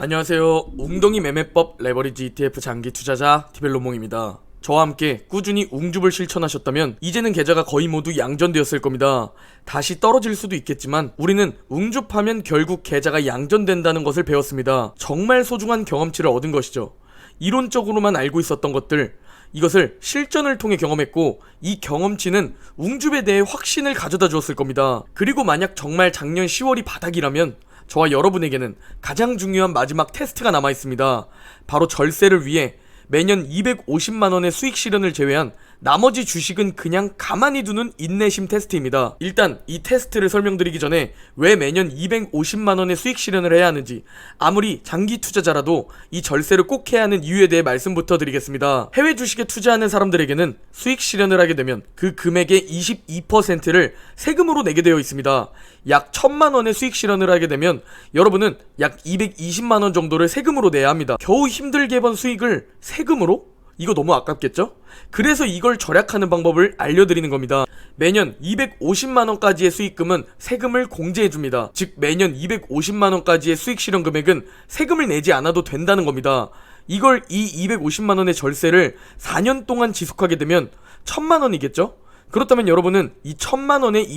안녕하세요. 웅덩이 매매법 레버리지 ETF 장기 투자자 디벨로몽입니다. 저와 함께 꾸준히 웅줍을 실천하셨다면 이제는 계좌가 거의 모두 양전되었을 겁니다. 다시 떨어질 수도 있겠지만 우리는 웅줍하면 결국 계좌가 양전된다는 것을 배웠습니다. 정말 소중한 경험치를 얻은 것이죠. 이론적으로만 알고 있었던 것들, 이것을 실전을 통해 경험했고 이 경험치는 웅줍에 대해 확신을 가져다 주었을 겁니다. 그리고 만약 정말 작년 10월이 바닥이라면 저와 여러분에게는 가장 중요한 마지막 테스트가 남아있습니다. 바로 절세를 위해 매년 250만원의 수익 실현을 제외한 나머지 주식은 그냥 가만히 두는 인내심 테스트입니다. 일단 이 테스트를 설명드리기 전에 왜 매년 250만원의 수익 실현을 해야 하는지, 아무리 장기 투자자라도 이 절세를 꼭 해야 하는 이유에 대해 말씀부터 드리겠습니다. 해외 주식에 투자하는 사람들에게는 수익 실현을 하게 되면 그 금액의 22%를 세금으로 내게 되어 있습니다. 약 1000만원의 수익 실현을 하게 되면 여러분은 약 220만원 정도를 세금으로 내야 합니다. 겨우 힘들게 번 수익을 세금으로? 이거 너무 아깝겠죠? 그래서 이걸 절약하는 방법을 알려드리는 겁니다. 매년 250만원까지의 수익금은 세금을 공제해줍니다. 즉 매년 250만원까지의 수익 실현 금액은 세금을 내지 않아도 된다는 겁니다. 이걸 이 250만원의 절세를 4년 동안 지속하게 되면 1000만원이겠죠? 그렇다면 여러분은 이 1000만원의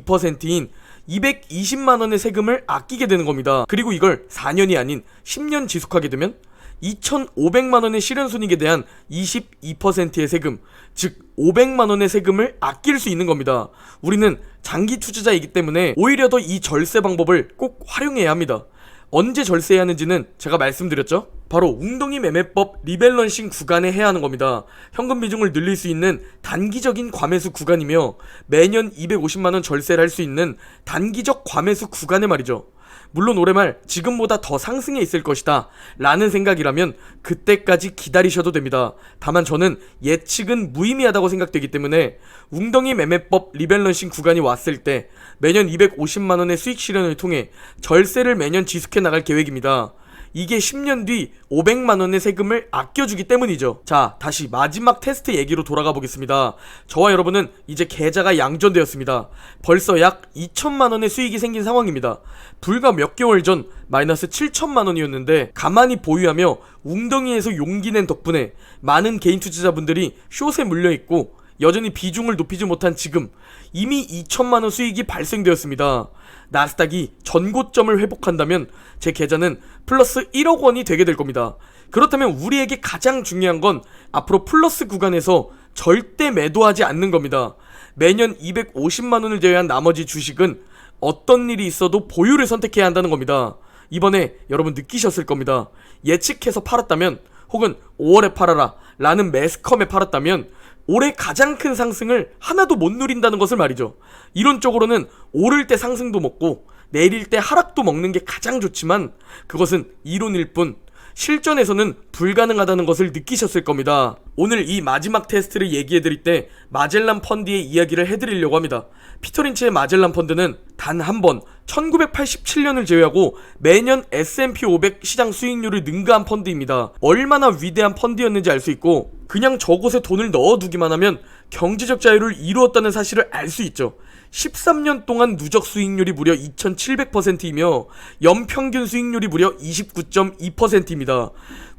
22%인 220만원의 세금을 아끼게 되는 겁니다. 그리고 이걸 4년이 아닌 10년 지속하게 되면 2,500만원의 실현손익에 대한 22%의 세금, 즉 500만원의 세금을 아낄 수 있는 겁니다. 우리는 장기 투자자이기 때문에 오히려 더 이 절세 방법을 꼭 활용해야 합니다. 언제 절세해야 하는지는 제가 말씀드렸죠? 바로 웅덩이 매매법 리밸런싱 구간에 해야 하는 겁니다. 현금 비중을 늘릴 수 있는 단기적인 과매수 구간이며 매년 250만원 절세를 할 수 있는 단기적 과매수 구간에 말이죠. 물론 올해 말 지금보다 더 상승해 있을 것이다 라는 생각이라면 그때까지 기다리셔도 됩니다. 다만 저는 예측은 무의미하다고 생각되기 때문에 웅덩이 매매법 리밸런싱 구간이 왔을 때 매년 250만원의 수익 실현을 통해 절세를 매년 지속해 나갈 계획입니다. 이게 10년 뒤 500만원의 세금을 아껴주기 때문이죠. 자, 다시 마지막 테스트 얘기로 돌아가 보겠습니다. 저와 여러분은 이제 계좌가 양전되었습니다. 벌써 약 2천만원의 수익이 생긴 상황입니다. 불과 몇 개월 전 마이너스 7천만원이었는데 가만히 보유하며 웅덩이에서 용기 낸 덕분에 많은 개인 투자자분들이 숏에 물려있고 여전히 비중을 높이지 못한 지금 이미 2천만원 수익이 발생되었습니다. 나스닥이 전고점을 회복한다면 제 계좌는 플러스 1억 원이 되게 될 겁니다. 그렇다면 우리에게 가장 중요한 건 앞으로 플러스 구간에서 절대 매도하지 않는 겁니다. 매년 250만원을 제외한 나머지 주식은 어떤 일이 있어도 보유를 선택해야 한다는 겁니다. 이번에 여러분 느끼셨을 겁니다. 예측해서 팔았다면 혹은 5월에 팔아라 라는 매스컴에 팔았다면 올해 가장 큰 상승을 하나도 못 누린다는 것을 말이죠. 이론적으로는 오를 때 상승도 먹고 내릴 때 하락도 먹는 게 가장 좋지만 그것은 이론일 뿐 실전에서는 불가능하다는 것을 느끼셨을 겁니다. 오늘 이 마지막 테스트를 얘기해드릴 때 마젤란 펀드의 이야기를 해드리려고 합니다. 피터 린치의 마젤란 펀드는 단 한 번 1987년을 제외하고 매년 S&P 500 시장 수익률을 능가한 펀드입니다. 얼마나 위대한 펀드였는지 알 수 있고 그냥 저곳에 돈을 넣어두기만 하면 경제적 자유를 이루었다는 사실을 알 수 있죠. 13년 동안 누적 수익률이 무려 2700%이며 연평균 수익률이 무려 29.2%입니다.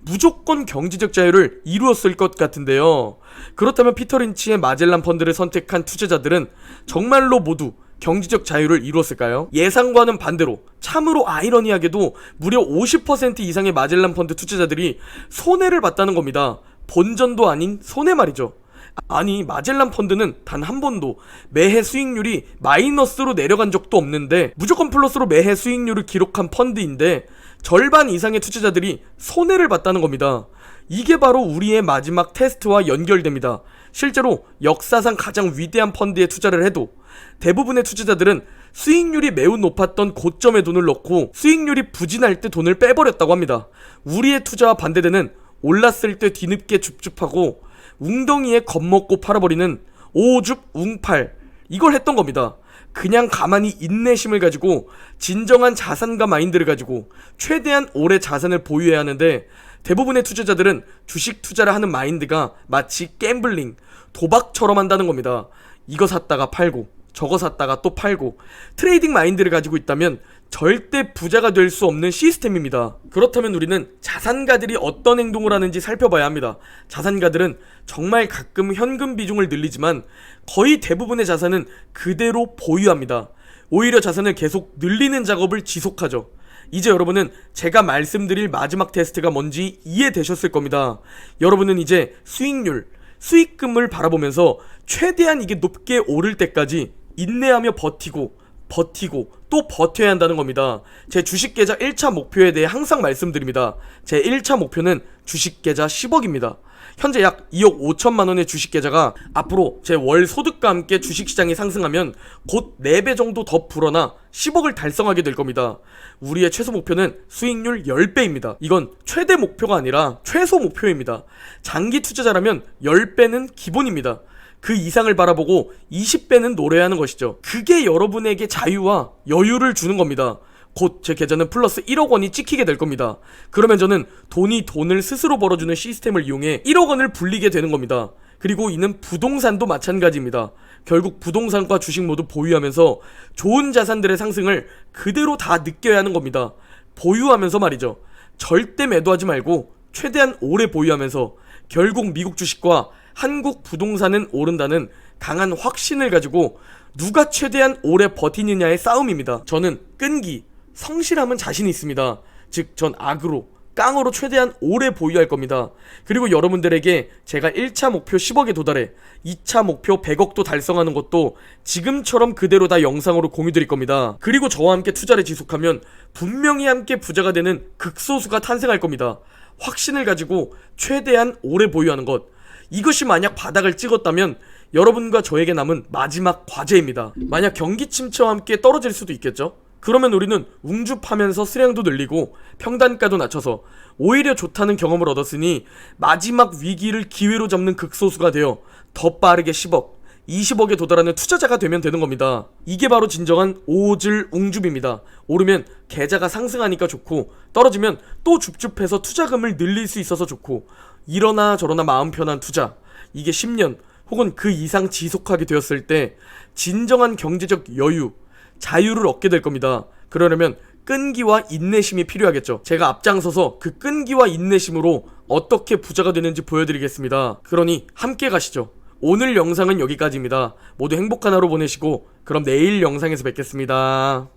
무조건 경제적 자유를 이루었을 것 같은데요. 그렇다면 피터 린치의 마젤란 펀드를 선택한 투자자들은 정말로 모두 경제적 자유를 이루었을까요? 예상과는 반대로 참으로 아이러니하게도 무려 50% 이상의 마젤란 펀드 투자자들이 손해를 봤다는 겁니다. 본전도 아닌 손해 말이죠. 아니 마젤란 펀드는 단 한 번도 매해 수익률이 마이너스로 내려간 적도 없는데 무조건 플러스로 매해 수익률을 기록한 펀드인데 절반 이상의 투자자들이 손해를 봤다는 겁니다. 이게 바로 우리의 마지막 테스트와 연결됩니다. 실제로 역사상 가장 위대한 펀드에 투자를 해도 대부분의 투자자들은 수익률이 매우 높았던 고점에 돈을 넣고 수익률이 부진할 때 돈을 빼버렸다고 합니다. 우리의 투자와 반대되는 올랐을 때 뒤늦게 줍줍하고 웅덩이에 겁먹고 팔아버리는 오줍 웅팔, 이걸 했던 겁니다. 그냥 가만히 인내심을 가지고 진정한 자산가 마인드를 가지고 최대한 오래 자산을 보유해야 하는데 대부분의 투자자들은 주식 투자를 하는 마인드가 마치 갬블링, 도박처럼 한다는 겁니다. 이거 샀다가 팔고 저거 샀다가 또 팔고 트레이딩 마인드를 가지고 있다면 절대 부자가 될 수 없는 시스템입니다. 그렇다면 우리는 자산가들이 어떤 행동을 하는지 살펴봐야 합니다. 자산가들은 정말 가끔 현금 비중을 늘리지만 거의 대부분의 자산은 그대로 보유합니다. 오히려 자산을 계속 늘리는 작업을 지속하죠. 이제 여러분은 제가 말씀드릴 마지막 테스트가 뭔지 이해되셨을 겁니다. 여러분은 이제 수익률, 수익금을 바라보면서 최대한 이게 높게 오를 때까지 인내하며 버티고 또 버텨야 한다는 겁니다. 제 주식 계좌 1차 목표에 대해 항상 말씀드립니다. 제 1차 목표는 주식 계좌 10억입니다. 현재 약 2억 5천만 원의 주식 계좌가 앞으로 제 월 소득과 함께 주식시장이 상승하면 곧 4배 정도 더 불어나 10억을 달성하게 될 겁니다. 우리의 최소 목표는 수익률 10배입니다. 이건 최대 목표가 아니라 최소 목표입니다. 장기 투자자라면 10배는 기본입니다. 그 이상을 바라보고 20배는 노려야 하는 것이죠. 그게 여러분에게 자유와 여유를 주는 겁니다. 곧 제 계좌는 플러스 1억 원이 찍히게 될 겁니다. 그러면 저는 돈을 스스로 벌어주는 시스템을 이용해 1억 원을 불리게 되는 겁니다. 그리고 이는 부동산도 마찬가지입니다. 결국 부동산과 주식 모두 보유하면서 좋은 자산들의 상승을 그대로 다 느껴야 하는 겁니다. 보유하면서 말이죠. 절대 매도하지 말고 최대한 오래 보유하면서 결국 미국 주식과 한국 부동산은 오른다는 강한 확신을 가지고 누가 최대한 오래 버티느냐의 싸움입니다. 저는 끈기, 성실함은 자신이 있습니다. 즉, 전 악으로, 깡으로 최대한 오래 보유할 겁니다. 그리고 여러분들에게 제가 1차 목표 10억에 도달해 2차 목표 100억도 달성하는 것도 지금처럼 그대로 다 영상으로 공유드릴 겁니다. 그리고 저와 함께 투자를 지속하면 분명히 함께 부자가 되는 극소수가 탄생할 겁니다. 확신을 가지고 최대한 오래 보유하는 것, 이것이 만약 바닥을 찍었다면 여러분과 저에게 남은 마지막 과제입니다. 만약 경기 침체와 함께 떨어질 수도 있겠죠? 그러면 우리는 웅줍하면서 수량도 늘리고 평단가도 낮춰서 오히려 좋다는 경험을 얻었으니 마지막 위기를 기회로 잡는 극소수가 되어 더 빠르게 10억, 20억에 도달하는 투자자가 되면 되는 겁니다. 이게 바로 진정한 오질 웅줍입니다. 오르면 계좌가 상승하니까 좋고 떨어지면 또 줍줍해서 투자금을 늘릴 수 있어서 좋고 이러나 저러나 마음 편한 투자, 이게 10년 혹은 그 이상 지속하게 되었을 때 진정한 경제적 여유, 자유를 얻게 될 겁니다. 그러려면 끈기와 인내심이 필요하겠죠. 제가 앞장서서 그 끈기와 인내심으로 어떻게 부자가 되는지 보여드리겠습니다. 그러니 함께 가시죠. 오늘 영상은 여기까지입니다. 모두 행복한 하루 보내시고 그럼 내일 영상에서 뵙겠습니다.